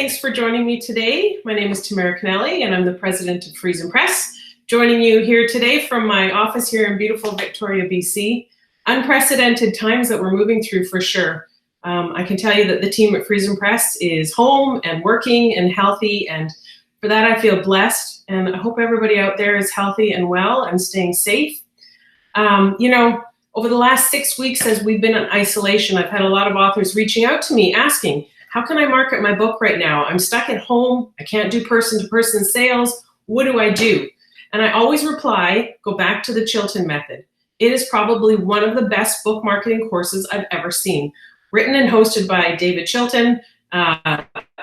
thanks for joining me today. My name is Tammara Kennelly, and I'm the president of FriesenPress. Joining you here today from my office here in beautiful Victoria, BC. Unprecedented times that we're moving through for sure. I can tell you that the team at FriesenPress is home and working and healthy, and for that I feel blessed, and I hope everybody out there is healthy and well and staying safe. Over the last 6 weeks as we've been in isolation, I've had a lot of authors reaching out to me asking, how can I market my book right now? I'm stuck at home, I can't do person-to-person sales, what do I do? And I always reply, go back to the Chilton method. It is probably one of the best book marketing courses I've ever seen. Written and hosted by David Chilton, Canada's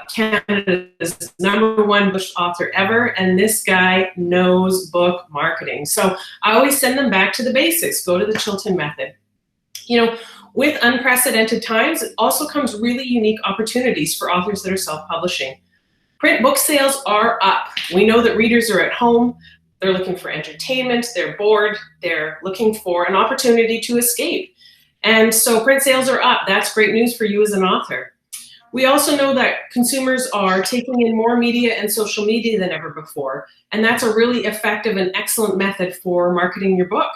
#1 Bush author ever, and this guy knows book marketing. So I always send them back to the basics, go to the Chilton method. With unprecedented times, it also comes really unique opportunities for authors that are self-publishing. Print book sales are up. We know that readers are at home, they're looking for entertainment, they're bored, they're looking for an opportunity to escape. And so print sales are up. That's great news for you as an author. We also know that consumers are taking in more media and social media than ever before, and that's a really effective and excellent method for marketing your book.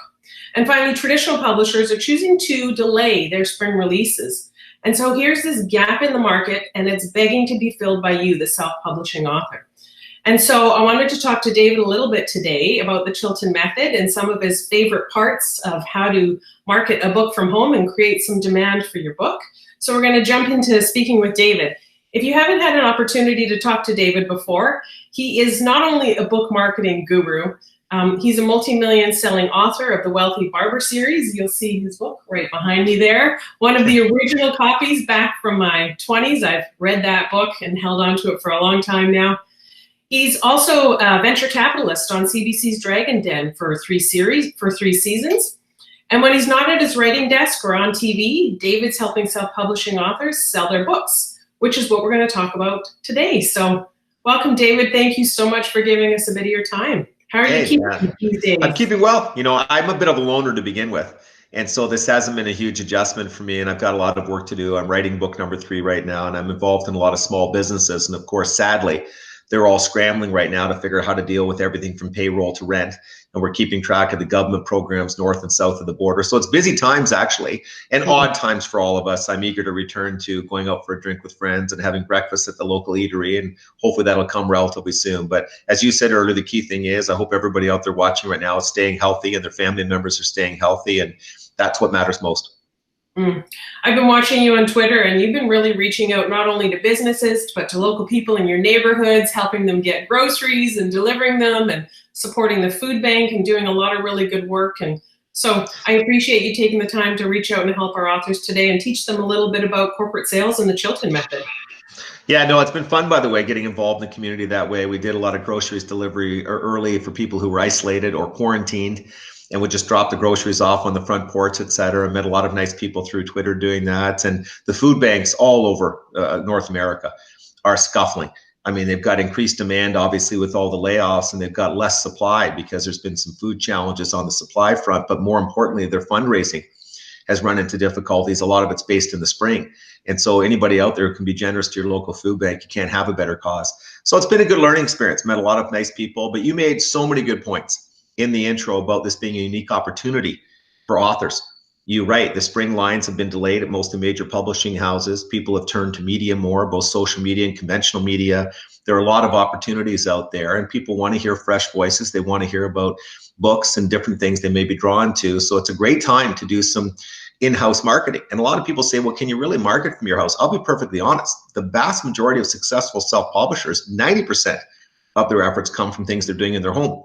And finally, traditional publishers are choosing to delay their spring releases. And so here's this gap in the market, and it's begging to be filled by you, the self-publishing author. And so I wanted to talk to David a little bit today about the Chilton method and some of his favorite parts of how to market a book from home and create some demand for your book. So we're going to jump into speaking with David. If you haven't had an opportunity to talk to David before, he is not only a book marketing guru, he's a multi-million selling author of the Wealthy Barber series. You'll see his book right behind me there. One of the original copies back from my 20s. I've read that book and held on to it for a long time now. He's also a venture capitalist on CBC's Dragon Den for 3 seasons. And when he's not at his writing desk or on TV, David's helping self-publishing authors sell their books, which is what we're going to talk about today. So welcome, David. Thank you so much for giving us a bit of your time. How are you keeping these days? I'm keeping well. I'm a bit of a loner to begin with. And so this hasn't been a huge adjustment for me, and I've got a lot of work to do. I'm writing book number 3 right now, and I'm involved in a lot of small businesses. And of course, sadly, they're all scrambling right now to figure out how to deal with everything from payroll to rent. And we're keeping track of the government programs north and south of the border. So it's busy times, actually, and odd times for all of us. I'm eager to return to going out for a drink with friends and having breakfast at the local eatery, and hopefully that'll come relatively soon. But as you said earlier, the key thing is I hope everybody out there watching right now is staying healthy and their family members are staying healthy, and that's what matters most. I've been watching you on Twitter, and you've been really reaching out not only to businesses, but to local people in your neighborhoods, helping them get groceries and delivering them and supporting the food bank and doing a lot of really good work. And so I appreciate you taking the time to reach out and help our authors today and teach them a little bit about corporate sales and the Chilton method. Yeah, no, it's been fun, by the way, getting involved in the community that way. We did a lot of groceries delivery early for people who were isolated or quarantined, and would just drop the groceries off on the front porch, et cetera. Met a lot of nice people through Twitter doing that. And the food banks all over North America are scuffling. I mean, they've got increased demand, obviously, with all the layoffs, and they've got less supply because there's been some food challenges on the supply front. But more importantly, their fundraising has run into difficulties. A lot of it's based in the spring. And so anybody out there who can be generous to your local food bank, you can't have a better cause. So it's been a good learning experience. Met a lot of nice people, but you made so many good points in the intro about this being a unique opportunity for authors. You're right, the spring lines have been delayed at most of the major publishing houses. People have turned to media more, both social media and conventional media. There are a lot of opportunities out there, and people want to hear fresh voices. They want to hear about books and different things they may be drawn to. So it's a great time to do some in-house marketing. And a lot of people say, well, can you really market from your house? I'll be perfectly honest. The vast majority of successful self-publishers, 90% of their efforts come from things they're doing in their home.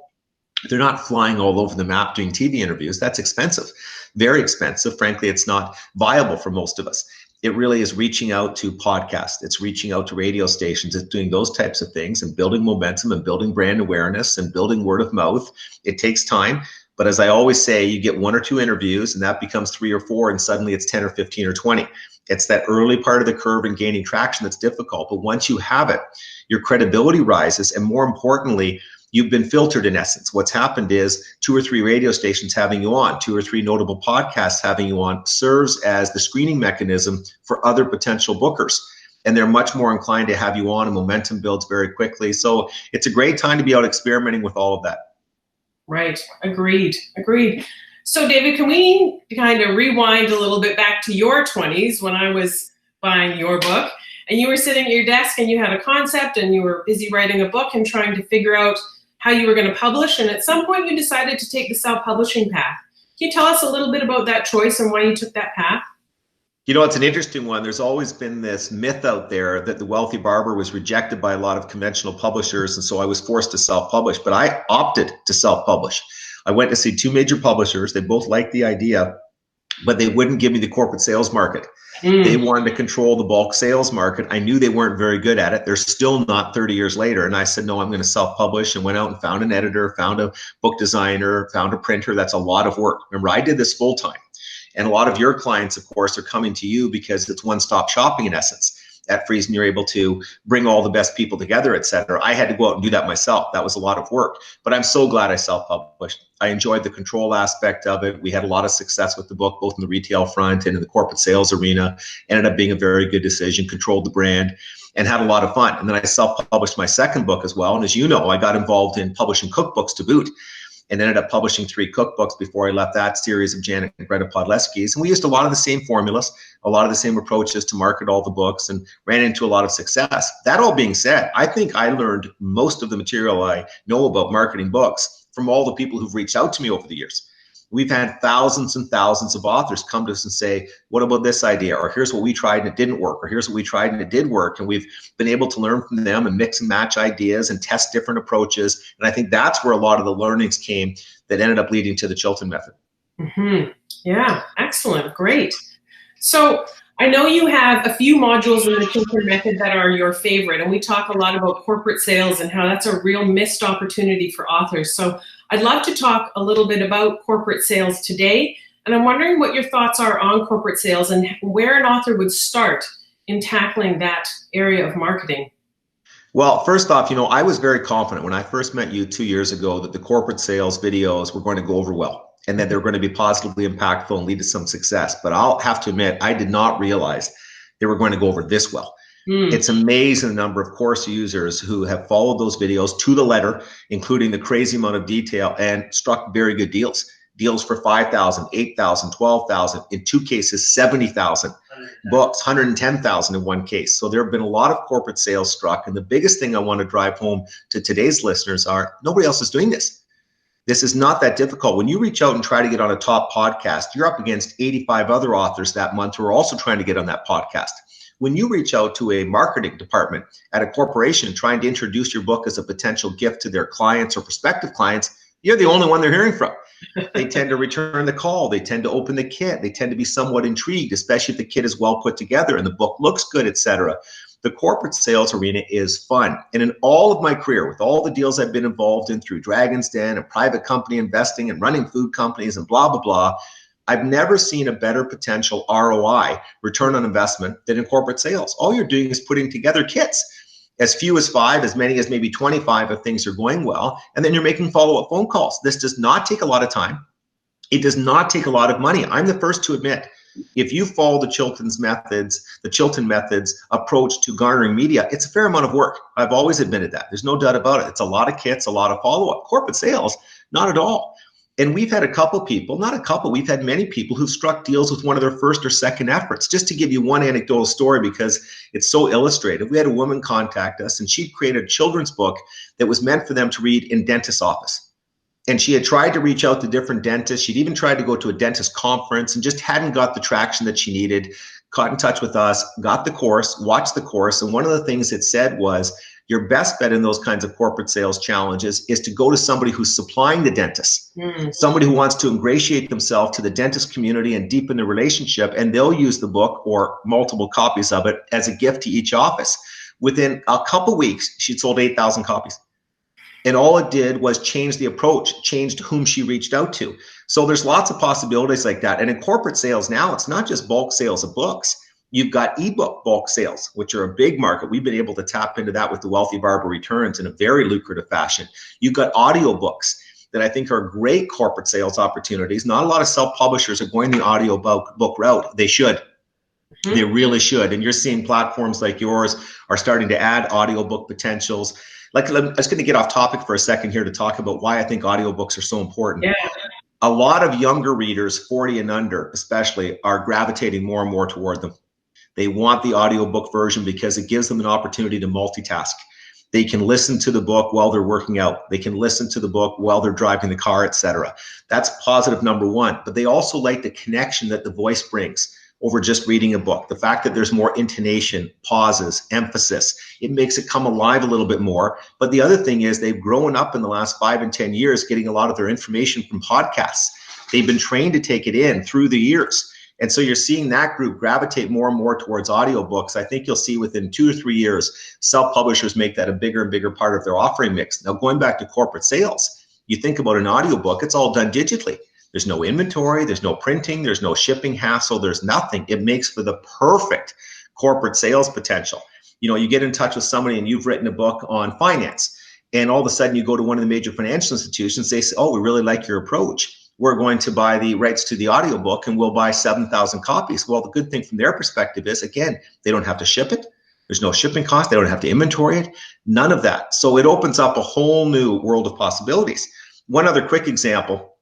They're not flying all over the map doing TV interviews. That's expensive, very expensive. Frankly, it's not viable for most of us. It really is reaching out to podcasts. It's reaching out to radio stations. It's doing those types of things and building momentum and building brand awareness and building word of mouth. It takes time. But as I always say, you get 1 or 2 interviews and that becomes 3 or 4, and suddenly it's 10 or 15 or 20. It's that early part of the curve and gaining traction that's difficult. But once you have it, your credibility rises. And more importantly, you've been filtered in essence. What's happened is 2 or 3 radio stations having you on, 2 or 3 notable podcasts having you on serves as the screening mechanism for other potential bookers. and they're much more inclined to have you on, and momentum builds very quickly. So it's a great time to be out experimenting with all of that. Right. Agreed. Agreed. So David, can we kind of rewind a little bit back to your 20s when I was buying your book and you were sitting at your desk and you had a concept and you were busy writing a book and trying to figure out how you were going to publish, and at some point you decided to take the self-publishing path. Can you tell us a little bit about that choice and why you took that path? You know, it's an interesting one. There's always been this myth out there that The Wealthy Barber was rejected by a lot of conventional publishers, and so I was forced to self-publish, but I opted to self-publish. I went to see 2 major publishers. They both liked the idea, but they wouldn't give me the corporate sales market. They wanted to control the bulk sales market. I knew they weren't very good at it. They're still not 30 years later. And I said, no, I'm going to self-publish, and went out and found an editor, found a book designer, found a printer. That's a lot of work. Remember, I did this full time. And a lot of your clients, of course, are coming to you because it's one-stop shopping in essence. At Friesen, you're able to bring all the best people together, et cetera. I had to go out and do that myself. That was a lot of work, but I'm so glad I self-published. I enjoyed the control aspect of it. We had a lot of success with the book, both in the retail front and in the corporate sales arena. Ended up being a very good decision, controlled the brand, and had a lot of fun. And then I self-published my second book as well. And as you know, I got involved in publishing cookbooks to boot, and ended up publishing 3 cookbooks before I left that series of Janet and Greta Podleski's. And we used a lot of the same formulas, a lot of the same approaches to market all the books, and ran into a lot of success. That all being said, I think I learned most of the material I know about marketing books from all the people who've reached out to me over the years. We've had thousands and thousands of authors come to us and say, what about this idea? Or here's what we tried and it didn't work. Or here's what we tried and it did work. And we've been able to learn from them and mix and match ideas and test different approaches. And I think that's where a lot of the learnings came that ended up leading to the Chilton method. Yeah, excellent. Great. So I know you have a few modules in the Chilton method that are your favorite, and we talk a lot about corporate sales and how that's a real missed opportunity for authors. So I'd love to talk a little bit about corporate sales today, and I'm wondering what your thoughts are on corporate sales and where an author would start in tackling that area of marketing. Well, first off, you know, I was very confident when I first met you 2 years ago that the corporate sales videos were going to go over well, and that they're going to be positively impactful and lead to some success. But I'll have to admit, I did not realize they were going to go over this well. It's amazing the number of course users who have followed those videos to the letter, including the crazy amount of detail, and struck very good deals. Deals for 5,000, 8,000, 12,000, in 2 cases, 70,000 books, 110,000 in 1 case. So there have been a lot of corporate sales struck. And the biggest thing I want to drive home to today's listeners are nobody else is doing this. This is not that difficult. When you reach out and try to get on a top podcast, you're up against 85 other authors that month who are also trying to get on that podcast. When you reach out to a marketing department at a corporation trying to introduce your book as a potential gift to their clients or prospective clients, you're the only one they're hearing from. They tend to return the call. They tend to open the kit. They tend to be somewhat intrigued, especially if the kit is well put together and the book looks good, etc. The corporate sales arena is fun. And in all of my career, with all the deals I've been involved in through Dragon's Den and private company investing and running food companies and blah, blah, blah, I've never seen a better potential ROI, return on investment, than in corporate sales. All you're doing is putting together kits. As few as 5, as many as maybe 25 if things are going well, and then you're making follow-up phone calls. This does not take a lot of time. It does not take a lot of money. I'm the first to admit, if you follow the Chilton method's approach to garnering media, it's a fair amount of work. I've always admitted that. There's no doubt about it. It's a lot of kits, a lot of follow-up. Corporate sales, not at all. And we've had a couple people, not a couple, we've had many people who've struck deals with one of their first or second efforts. Just to give you one anecdotal story because it's so illustrative, we had a woman contact us and she'd created a children's book that was meant for them to read in dentist's office. And she had tried to reach out to different dentists. She'd even tried to go to a dentist conference and just hadn't got the traction that she needed. Got in touch with us, got the course, watched the course. And one of the things it said was, your best bet in those kinds of corporate sales challenges is to go to somebody who's supplying the dentist, somebody who wants to ingratiate themselves to the dentist community and deepen the relationship, and they'll use the book or multiple copies of it as a gift to each office. Within a couple weeks, she'd sold 8,000 copies. And all it did was change the approach, changed whom she reached out to. So there's lots of possibilities like that. And in corporate sales now, it's not just bulk sales of books. You've got ebook bulk sales, which are a big market. We've been able to tap into that with the Wealthy Barber Returns in a very lucrative fashion. You've got audiobooks that I think are great corporate sales opportunities. Not a lot of self-publishers are going the audiobook route. They should. They really should. And you're seeing platforms like yours are starting to add audiobook potentials. Like, I'm just going to get off topic for a second here to talk about why I think audiobooks are so important. Yeah. A lot of younger readers, 40 and under especially, are gravitating more and more toward them. They want the audiobook version because it gives them an opportunity to multitask. They can listen to the book while they're working out. They can listen to the book while they're driving the car, etc. That's positive number one. But they also like the connection that the voice brings over just reading a book. The fact that there's more intonation, pauses, emphasis, it makes it come alive a little bit more. But the other thing is they've grown up in the last 5 and 10 years getting a lot of their information from podcasts. They've been trained to take it in through the years. And so you're seeing that group gravitate more and more towards audiobooks. I think you'll see within 2 or 3 years, self-publishers make that a bigger and bigger part of their offering mix. Now, going back to corporate sales, you think about an audiobook, it's all done digitally. There's no inventory, there's no printing, there's no shipping hassle, there's nothing. It makes for the perfect corporate sales potential. You know, you get in touch with somebody and you've written a book on finance, and all of a sudden you go to one of the major financial institutions, they say, oh, we really like your approach. We're going to buy the rights to the audiobook and we'll buy 7,000 copies. Well, the good thing from their perspective is, again, they don't have to ship it. There's no shipping cost. They don't have to inventory it. None of that. So it opens up a whole new world of possibilities. One other quick example,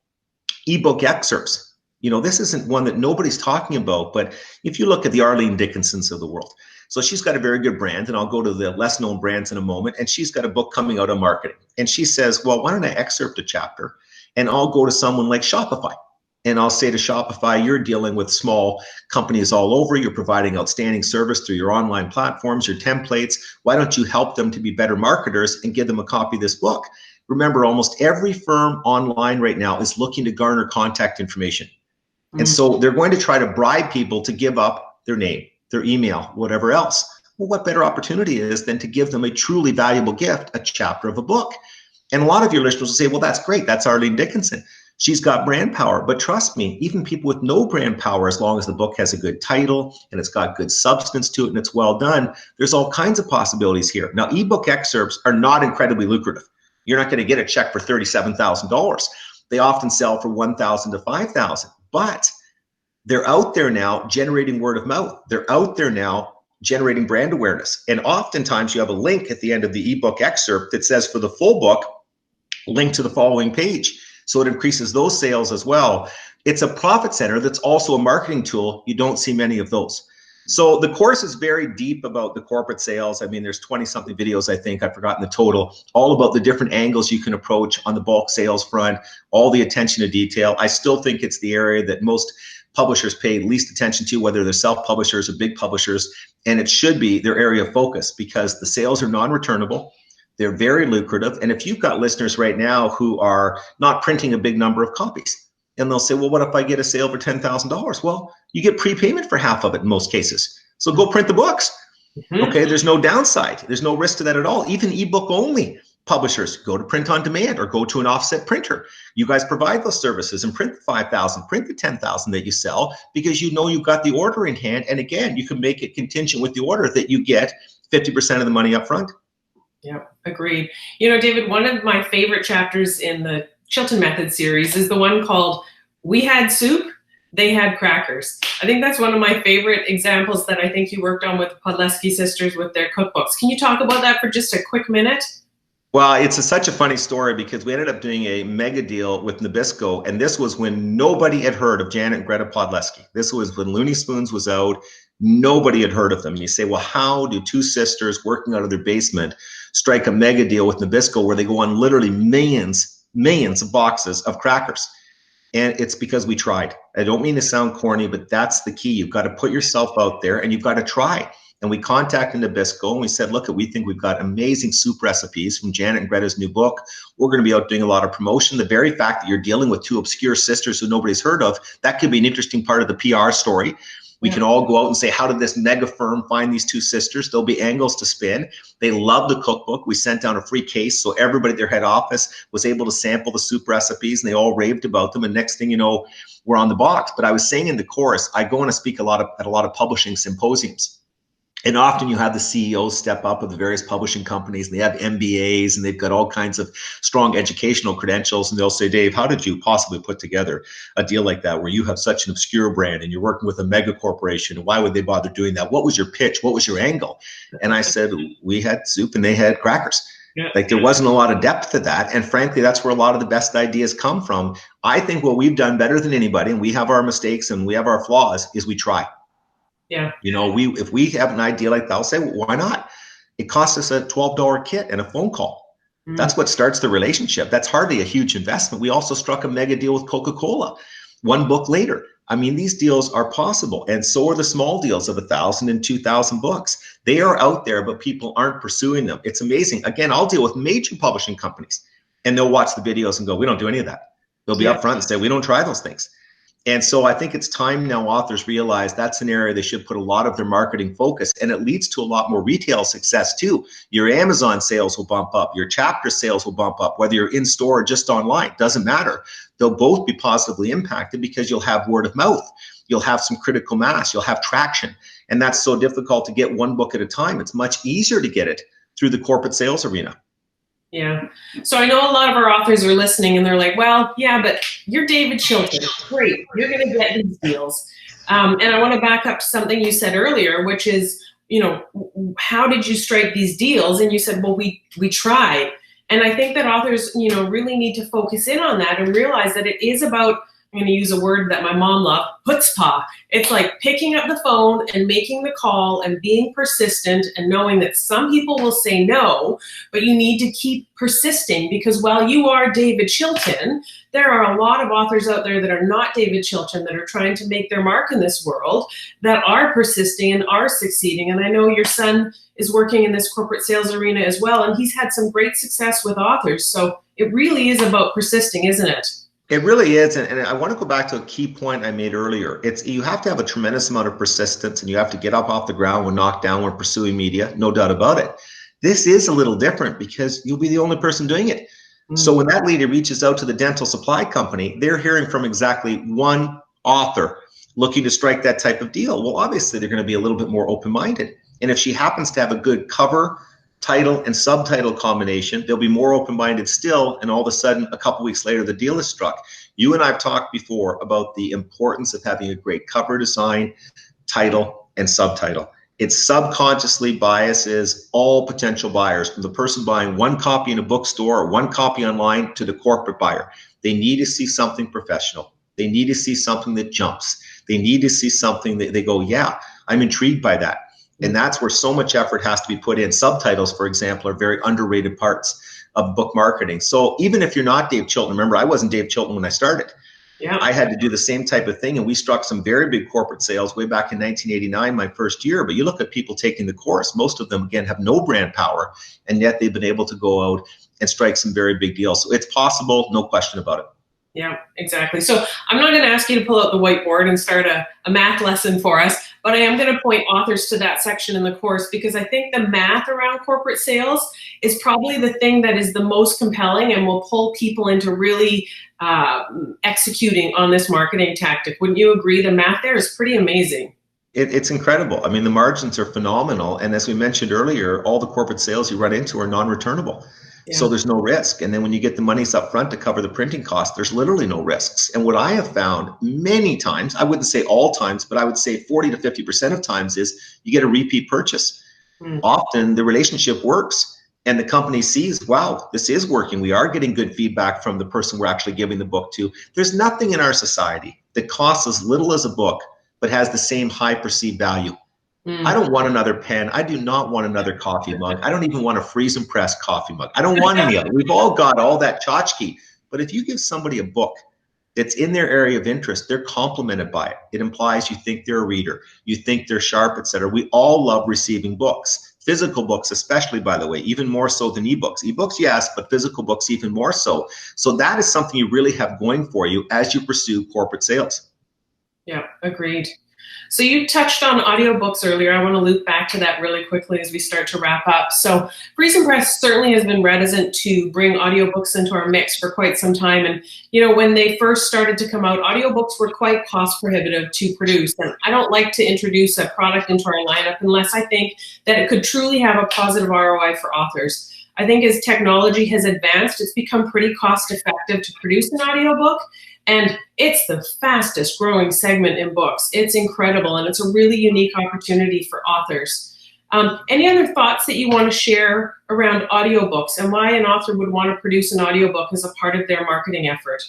ebook excerpts. You know, this isn't one that nobody's talking about, but if you look at the Arlene Dickinsons of the world, so she's got a very good brand, and I'll go to the less known brands in a moment, and she's got a book coming out on marketing. And she says, well, why don't I excerpt a chapter and I'll go to someone like Shopify. And I'll say to Shopify, you're dealing with small companies all over. You're providing outstanding service through your online platforms, your templates. Why don't you help them to be better marketers and give them a copy of this book? Remember, almost every firm online right now is looking to garner contact information. And so they're going to try to bribe people to give up their name, their email, whatever else. Well, what better opportunity is than to give them a truly valuable gift, a chapter of a book? And a lot of your listeners will say, well, that's great. That's Arlene Dickinson. She's got brand power. But trust me, even people with no brand power, as long as the book has a good title and it's got good substance to it and it's well done, there's all kinds of possibilities here. Now, ebook excerpts are not incredibly lucrative. You're not going to get a check for $37,000. They often sell for $1,000 to $5,000, but they're out there now generating word of mouth. They're out there now generating brand awareness. And oftentimes you have a link at the end of the ebook excerpt that says for the full book, link to the following page. So it increases those sales as well. It's a profit center that's also a marketing tool. You don't see many of those. So the course is very deep about the corporate sales. I mean, there's 20 something videos, I think, I've forgotten the total, all about the different angles you can approach on the bulk sales front, all the attention to detail. I still think it's the area that most publishers pay least attention to, whether they're self-publishers or big publishers, and it should be their area of focus because the sales are non-returnable. They're very lucrative. And if you've got listeners right now who are not printing a big number of copies, and they'll say, well, what if I get a sale for $10,000? Well, you get prepayment for half of it in most cases. So go print the books. Okay, there's no downside. There's no risk to that at all. Even ebook only publishers go to print on demand or go to an offset printer. You guys provide those services and print the 5,000, print the 10,000 that you sell because you know you've got the order in hand. And again, you can make it contingent with the order that you get 50% of the money up front. Yeah, agreed. You know, David, one of my favorite chapters in the Chilton Method series is the one called We Had Soup, They Had Crackers. I think that's one of my favorite examples that I think you worked on with the Podleski sisters with their cookbooks. Can you talk about that for just a quick minute? Well, it's such a funny story because we ended up doing a mega deal with Nabisco, and this was when nobody had heard of Janet and Greta Podleski. This was when Looney Spoons was out. Nobody had heard of them. And you say, well, how do two sisters working out of their basement strike a mega deal with Nabisco where they go on literally millions of boxes of crackers? And it's because we tried. I don't mean to sound corny, but that's the key. You've got to put yourself out there and you've got to try. And we contacted Nabisco and we said, look, we think we've got amazing soup recipes from Janet and Greta's new book. We're going to be out doing a lot of promotion. The very fact that you're dealing with two obscure sisters who nobody's heard of, that could be an interesting part of the PR story. We can all go out and say, how did this mega firm find these two sisters? There'll be angles to spin. They love the cookbook. We sent down a free case, so everybody at their head office was able to sample the soup recipes, and they all raved about them. And next thing you know, we're on the box. But I was saying in the course, I go and I speak at a lot of publishing symposiums. And often you have the CEOs step up of the various publishing companies, and they have MBAs, and they've got all kinds of strong educational credentials. And they'll say, Dave, how did you possibly put together a deal like that where you have such an obscure brand and you're working with a mega corporation? Why would they bother doing that? What was your pitch? What was your angle? And I said, we had soup and they had crackers. Yeah. Like there wasn't a lot of depth to that. And frankly, that's where a lot of the best ideas come from. I think what we've done better than anybody, and we have our mistakes and we have our flaws, is we try. Yeah. You know, if we have an idea like that, I'll say, well, why not? It costs us a $12 kit and a phone call. That's what starts the relationship. That's hardly a huge investment. We also struck a mega deal with Coca-Cola 1 book later. I mean, these deals are possible. And so are the small deals of 1,000 and 2,000 books. They are out there, but people aren't pursuing them. It's amazing. Again, I'll deal with major publishing companies and they'll watch the videos and go, we don't do any of that. They'll be upfront and say, we don't try those things. And so I think it's time now authors realize that's an area they should put a lot of their marketing focus, and it leads to a lot more retail success too. Your Amazon sales will bump up, your chapter sales will bump up, whether you're in store or just online, doesn't matter. They'll both be positively impacted because you'll have word of mouth. You'll have some critical mass, you'll have traction. And that's so difficult to get 1 book at a time. It's much easier to get it through the corporate sales arena. Yeah. So I know a lot of our authors are listening and they're like, well, yeah, but you're David Chilton. Great. You're going to get these deals. And I want to back up to something you said earlier, which is, you know, how did you strike these deals? And you said, well, we tried. And I think that authors, you know, really need to focus in on that and realize that it is about, I'm going to use a word that my mom loved, chutzpah. It's like picking up the phone and making the call and being persistent and knowing that some people will say no, but you need to keep persisting, because while you are David Chilton, there are a lot of authors out there that are not David Chilton that are trying to make their mark in this world, that are persisting and are succeeding. And I know your son is working in this corporate sales arena as well, and he's had some great success with authors. So it really is about persisting, isn't it? It really is. And I want to go back to a key point I made earlier. You have to have a tremendous amount of persistence, and you have to get up off the ground when knocked down when pursuing media, no doubt about it. This is a little different because you'll be the only person doing it. So when that leader reaches out to the dental supply company, they're hearing from exactly one author looking to strike that type of deal. Well, obviously they're going to be a little bit more open-minded. And if she happens to have a good cover, title, and subtitle combination, they'll be more open-minded still, and all of a sudden, a couple weeks later, the deal is struck. You and I have talked before about the importance of having a great cover design, title, and subtitle. It subconsciously biases all potential buyers, from the person buying 1 copy in a bookstore or 1 copy online to the corporate buyer. They need to see something professional. They need to see something that jumps. They need to see something that they go, yeah, I'm intrigued by that. And that's where so much effort has to be put in. Subtitles, for example, are very underrated parts of book marketing. So even if you're not Dave Chilton, remember, I wasn't Dave Chilton when I started. Yeah. I had to do the same type of thing, and we struck some very big corporate sales way back in 1989, my first year. But you look at people taking the course, most of them, again, have no brand power, and yet they've been able to go out and strike some very big deals. So it's possible, no question about it. Yeah, exactly. So I'm not going to ask you to pull out the whiteboard and start a math lesson for us, but I am going to point authors to that section in the course, because I think the math around corporate sales is probably the thing that is the most compelling and will pull people into really executing on this marketing tactic. Wouldn't you agree? The math there is pretty amazing. It's incredible. I mean, the margins are phenomenal. And as we mentioned earlier, all the corporate sales you run into are non-returnable. Yeah. So there's no risk. And then when you get the monies up front to cover the printing cost, there's literally no risks. And what I have found many times, I wouldn't say all times, but I would say 40 to 50% of times, is you get a repeat purchase. Often the relationship works and the company sees, wow, this is working. We are getting good feedback from the person we're actually giving the book to. There's nothing in our society that costs as little as a book, but has the same high perceived value. I don't want another pen. I do not want another coffee mug. I don't even want a FriesenPress coffee mug. I don't want any of it. We've all got all that tchotchke. But if you give somebody a book that's in their area of interest, they're complimented by it. It implies you think they're a reader, you think they're sharp, etc. We all love receiving books. Physical books, especially, by the way, even more so than ebooks. Ebooks, yes, but physical books even more so. So that is something you really have going for you as you pursue corporate sales. Yeah, agreed. So you touched on audiobooks earlier. I want to loop back to that really quickly as we start to wrap up. So FriesenPress certainly has been reticent to bring audiobooks into our mix for quite some time. And, you know, when they first started to come out, audiobooks were quite cost prohibitive to produce. And I don't like to introduce a product into our lineup unless I think that it could truly have a positive ROI for authors. I think as technology has advanced, it's become pretty cost effective to produce an audiobook. And it's the fastest growing segment in books. It's incredible, and it's a really unique opportunity for authors. Any other thoughts that you want to share around audiobooks and why an author would want to produce an audiobook as a part of their marketing effort?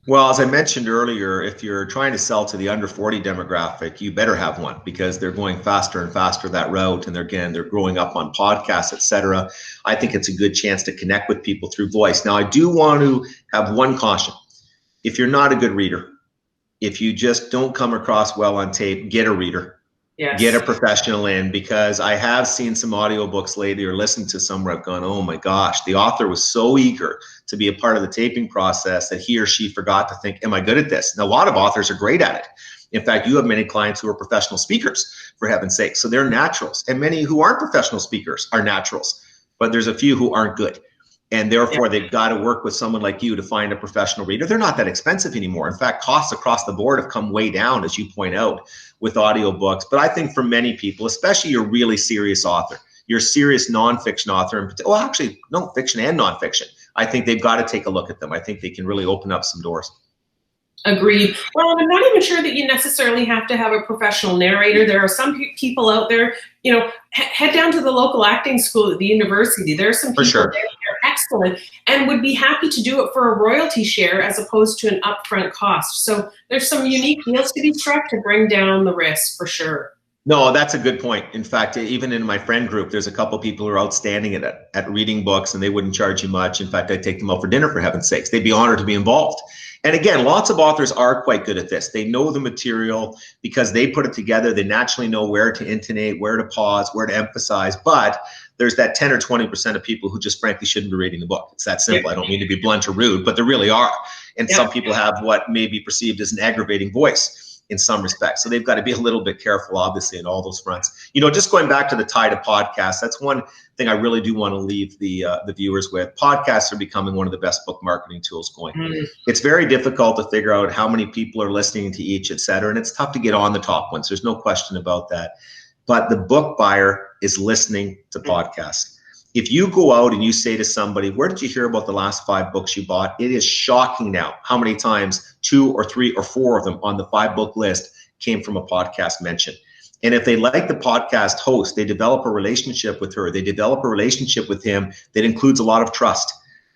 Well, as I mentioned earlier, if you're trying to sell to the under 40 demographic, you better have one because they're going faster and faster that route. And they're growing up on podcasts, etc. I think it's a good chance to connect with people through voice. Now, I do want to have one caution. If you're not a good reader, if you just don't come across well on tape, get a reader. Yes. Get a professional in, because I have seen some audiobooks lately or listened to some where I've gone, oh my gosh, the author was so eager to be a part of the taping process that he or she forgot to think, am I good at this? And a lot of authors are great at it. In fact, you have many clients who are professional speakers, for heaven's sake. So they're naturals. And many who aren't professional speakers are naturals, but there's a few who aren't good. And therefore, they've got to work with someone like you to find a professional reader. They're not that expensive anymore. In fact, costs across the board have come way down, as you point out, with audiobooks. But I think for many people, especially your really serious author, your serious nonfiction author, well, actually, no, fiction and nonfiction, I think they've got to take a look at them. I think they can really open up some doors. Agreed. Well, I'm not even sure that you necessarily have to have a professional narrator. There are some people out there, you know, head down to the local acting school at the university. There are some people there that are excellent and would be happy to do it for a royalty share as opposed to an upfront cost. So there's some unique deals to be struck to bring down the risk for sure. No, that's a good point. In fact, even in my friend group, there's a couple people who are outstanding at reading books, and they wouldn't charge you much. In fact, I'd take them out for dinner, for heaven's sakes. They'd be honored to be involved. And again, lots of authors are quite good at this. They know the material because they put it together. They naturally know where to intonate, where to pause, where to emphasize. But there's that 10 or 20% of people who just frankly shouldn't be reading the book. It's that simple. I don't mean to be blunt or rude, but there really are. And some people have what may be perceived as an aggravating voice in some respects. So they've got to be a little bit careful, obviously, in all those fronts. You know, just going back to the tie to podcasts, that's one thing I really do want to leave the viewers with. Podcasts are becoming one of the best book marketing tools going. It's very difficult to figure out how many people are listening to each, et cetera, and it's tough to get on the top ones. There's no question about that. But the book buyer is listening to podcasts. If you go out and you say to somebody, where did you hear about the last 5 books you bought? It is shocking now how many times 2 or 3 or 4 of them on the 5-book list came from a podcast mention. And if they like the podcast host, they develop a relationship with her. They develop a relationship with him that includes a lot of trust.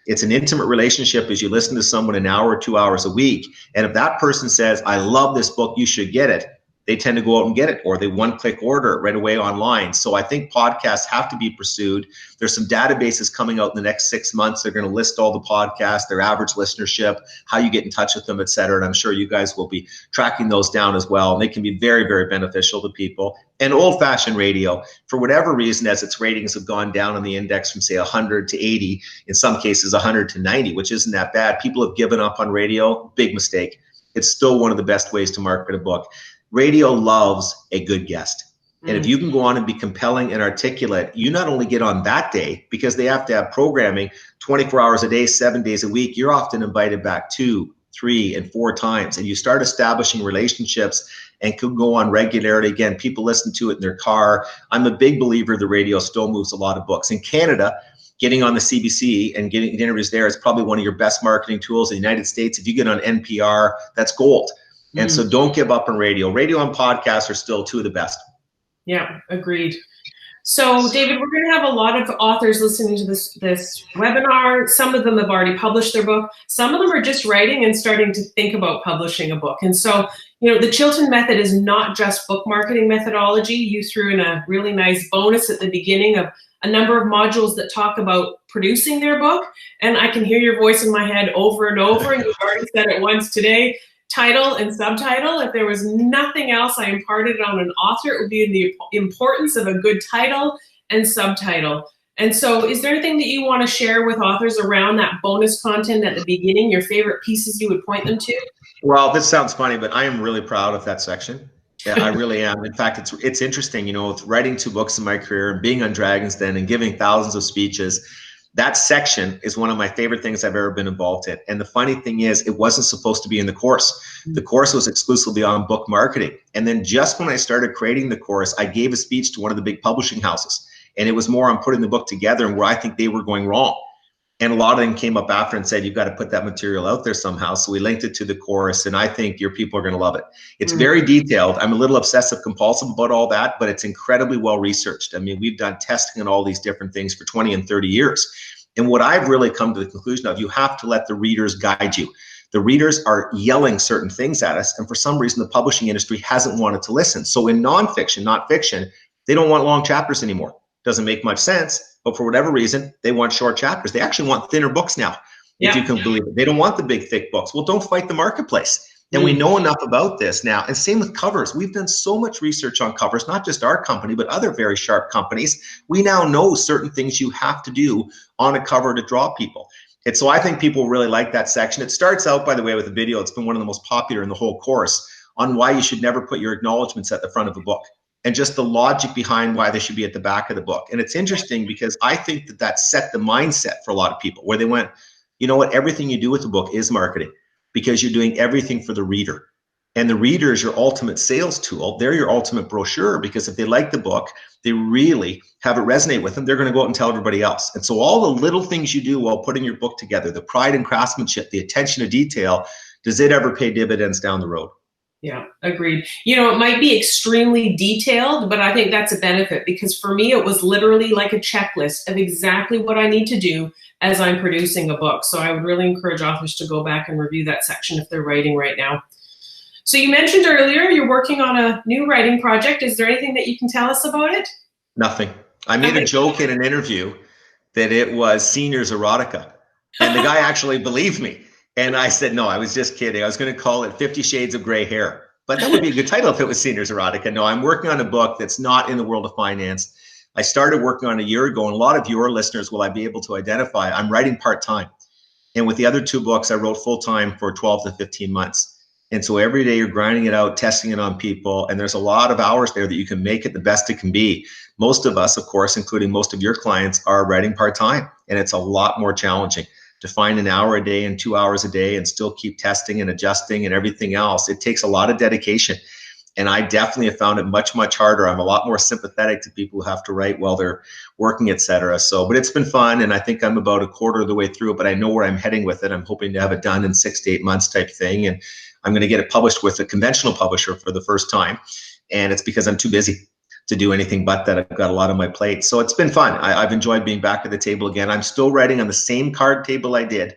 It's an intimate relationship as you listen to someone an hour or 2 hours a week. And if that person says, I love this book, you should get it, they tend to go out and get it, or they one-click order it right away online. So I think podcasts have to be pursued. There's some databases coming out in the next 6 months. They're going to list all the podcasts, their average listenership, how you get in touch with them, et cetera. And I'm sure you guys will be tracking those down as well. And they can be very, very beneficial to people. And old-fashioned radio, for whatever reason, as its ratings have gone down on the index from, say, 100 to 80, in some cases 100 to 90, which isn't that bad. People have given up on radio. Big mistake. It's still one of the best ways to market a book. Radio loves a good guest. And if you can go on and be compelling and articulate, you not only get on that day, because they have to have programming 24 hours a day, 7 days a week, you're often invited back 2, 3, and 4 times. And you start establishing relationships and could go on regularly. Again, people listen to it in their car. I'm a big believer the radio still moves a lot of books. In Canada, getting on the CBC and getting interviews there is probably one of your best marketing tools. In the United States, if you get on NPR, that's gold. And so don't give up on radio. Radio and podcasts are still 2 of the best. Yeah, agreed. So David, we're going to have a lot of authors listening to this webinar. Some of them have already published their book. Some of them are just writing and starting to think about publishing a book. And so, you know, the Chilton method is not just book marketing methodology. You threw in a really nice bonus at the beginning of a number of modules that talk about producing their book. And I can hear your voice in my head over and over, and you've already said it once today. Title and subtitle. If there was nothing else I imparted on an author, it would be the importance of a good title and subtitle. And so is there anything that you want to share with authors around that bonus content at the beginning, your favorite pieces you would point them to? Well, this sounds funny, but I am really proud of that section. Yeah, I really am. In fact, it's interesting, with writing 2 books in my career and being on Dragon's Den and giving thousands of speeches. That section is one of my favorite things I've ever been involved in. And the funny thing is, it wasn't supposed to be in the course. The course was exclusively on book marketing. And then just when I started creating the course, I gave a speech to one of the big publishing houses. And it was more on putting the book together and where I think they were going wrong. And a lot of them came up after and said, you've got to put that material out there somehow. So we linked it to the course, and I think your people are going to love it. It's very detailed. I'm a little obsessive compulsive about all that, but it's incredibly well researched. I mean, we've done testing on all these different things for 20 and 30 years. And what I've really come to the conclusion of, you have to let the readers guide you. The readers are yelling certain things at us, and for some reason, the publishing industry hasn't wanted to listen. So in nonfiction, not fiction, they don't want long chapters anymore. Doesn't make much sense, but for whatever reason, they want short chapters. They actually want thinner books now, if you can believe it. They don't want the big, thick books. Well, don't fight the marketplace. And we know enough about this now. And same with covers. We've done so much research on covers, not just our company, but other very sharp companies. We now know certain things you have to do on a cover to draw people. And so I think people really like that section. It starts out, by the way, with a video. It's been one of the most popular in the whole course on why you should never put your acknowledgments at the front of a book, and just the logic behind why they should be at the back of the book. And it's interesting because I think that set the mindset for a lot of people, where they went, you know what, everything you do with the book is marketing, because you're doing everything for the reader. And the reader is your ultimate sales tool. They're your ultimate brochure, because if they like the book, they really have it resonate with them, they're going to go out and tell everybody else. And so all the little things you do while putting your book together, the pride and craftsmanship, the attention to detail, does it ever pay dividends down the road? Yeah, agreed. It might be extremely detailed, but I think that's a benefit, because for me, it was literally like a checklist of exactly what I need to do as I'm producing a book. So I would really encourage authors to go back and review that section if they're writing right now. So you mentioned earlier you're working on a new writing project. Is there anything that you can tell us about it? Nothing. I made a joke in an interview that it was seniors erotica, and the guy actually believed me. And I said, no, I was just kidding. I was going to call it 50 Shades of Gray Hair. But that would be a good title if it was seniors erotica. No, I'm working on a book that's not in the world of finance. I started working on it a year ago, and a lot of your listeners will I be able to identify. I'm writing part-time. And with the other 2 books, I wrote full-time for 12 to 15 months. And so every day you're grinding it out, testing it on people, and there's a lot of hours there that you can make it the best it can be. Most of us, of course, including most of your clients, are writing part-time, and it's a lot more challenging to find an hour a day and 2 hours a day and still keep testing and adjusting and everything else. It takes a lot of dedication. And I definitely have found it much, much harder. I'm a lot more sympathetic to people who have to write while they're working, et cetera. So, but it's been fun. And I think I'm about a quarter of the way through it, but I know where I'm heading with it. I'm hoping to have it done in 6 to 8 months type thing. And I'm going to get it published with a conventional publisher for the first time. And it's because I'm too busy to do anything but that. I've got a lot on my plate. So it's been fun. I've enjoyed being back at the table again. I'm still writing on the same card table I did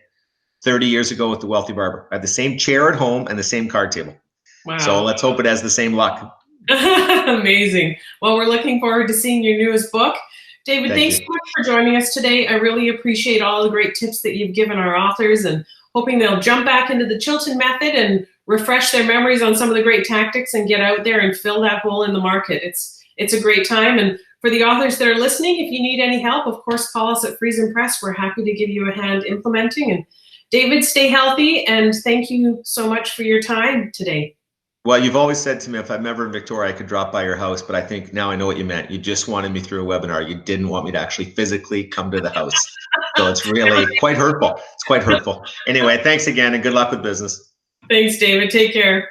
30 years ago with The Wealthy Barber. I have the same chair at home and the same card table. Wow. So let's hope it has the same luck. Amazing. Well, we're looking forward to seeing your newest book. David, thanks so much for joining us today. I really appreciate all the great tips that you've given our authors, and hoping they'll jump back into the Chilton method and refresh their memories on some of the great tactics and get out there and fill that hole in the market. It's a great time. And for the authors that are listening, if you need any help, of course, call us at FriesenPress. We're happy to give you a hand implementing. And David, stay healthy, and thank you so much for your time today. Well, you've always said to me, if I'm ever in Victoria, I could drop by your house, but I think now I know what you meant. You just wanted me through a webinar. You didn't want me to actually physically come to the house. So it's really quite hurtful. It's quite hurtful. Anyway, thanks again, and good luck with business. Thanks, David. Take care.